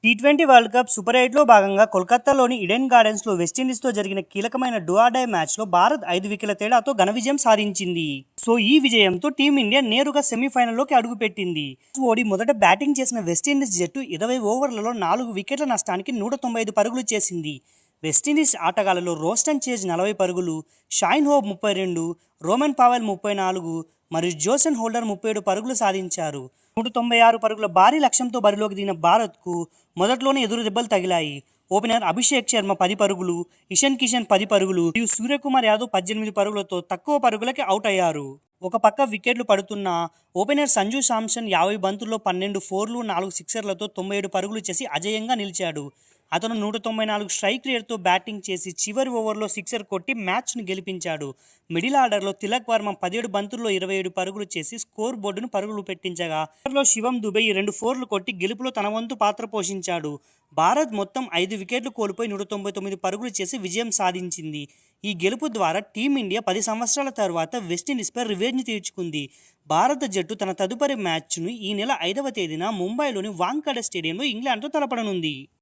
T20 world cup super 8లో భాగంగా కోల్కతాలోని Eden గార్డెన్స్లో వెస్టిండీస్తో జరిగిన కీలకమైన డూ-ఆర్-డై మ్యాచ్లో భారత్ 5 వికెట్ల తేడాతో ఘన విజయం సాధించింది. సో ఈ విజయంతో టీమిండియా నేరుగా సెమీఫైనల్లోకి అడుగుపెట్టింది. ఓడి మొదట బ్యాటింగ్ చేసిన వెస్టిండీస్ జట్టు 20 ఓవర్లలో 4 వికెట్ల నష్టానికి 195 పరుగులు చేసింది. వెస్టిండీస్ ఆటగాళ్లలో రోస్టన్ చేజ్ 40 పరుగులు, షాయిన్ హోప్ 32, రోమన్ పావెల్ 34 మరియు జోసెన్ హోల్డర్ 37 పరుగులు సాధించారు. 196 పరుగుల భారీ లక్ష్యంతో బరిలోకి దిగిన భారత్కు మొదట్లోనే ఎదురు దెబ్బలు తగిలాయి. ఓపెనర్ అభిషేక్ శర్మ 10 పరుగులు, ఇషాన్ కిషన్ 10 పరుగులు మరియు సూర్యకుమార్ యాదవ్ 18 పరుగులతో తక్కువ పరుగులకి అవుట్ అయ్యారు. ఒక పక్క వికెట్లు పడుతున్న ఓపెనర్ సంజు శాంసన్ 50 బంతుల్లో 12 ఫోర్లు, 4 సిక్సర్లతో 97 పరుగులు చేసి అజేయంగా నిలిచాడు. అతను 194 స్ట్రైక్ రేట్తో బ్యాటింగ్ చేసి చివరి ఓవర్లో సిక్సర్ కొట్టి మ్యాచ్ను గెలిపించాడు. మిడిల్ ఆర్డర్లో తిలక్ వర్మ 17 బంతుల్లో 27 పరుగులు చేసి స్కోర్ బోర్డును పరుగులు పెట్టించగా, ఆర్డర్లో శివం దుబే 2 ఫోర్లు కొట్టి గెలుపులో తన వంతు పాత్ర పోషించాడు. భారత్ మొత్తం 5 వికెట్లు కోల్పోయి 199 పరుగులు చేసి విజయం సాధించింది. ఈ గెలుపు ద్వారా టీమిండియా 10 సంవత్సరాల తర్వాత వెస్టిండీస్పై రివెంజ్ తీర్చుకుంది. భారత జట్టు తన తదుపరి మ్యాచ్ను ఈ నెల 5వ తేదీన ముంబైలోని వాంఖేడే స్టేడియంలో ఇంగ్లాండ్తో తలపడనుంది.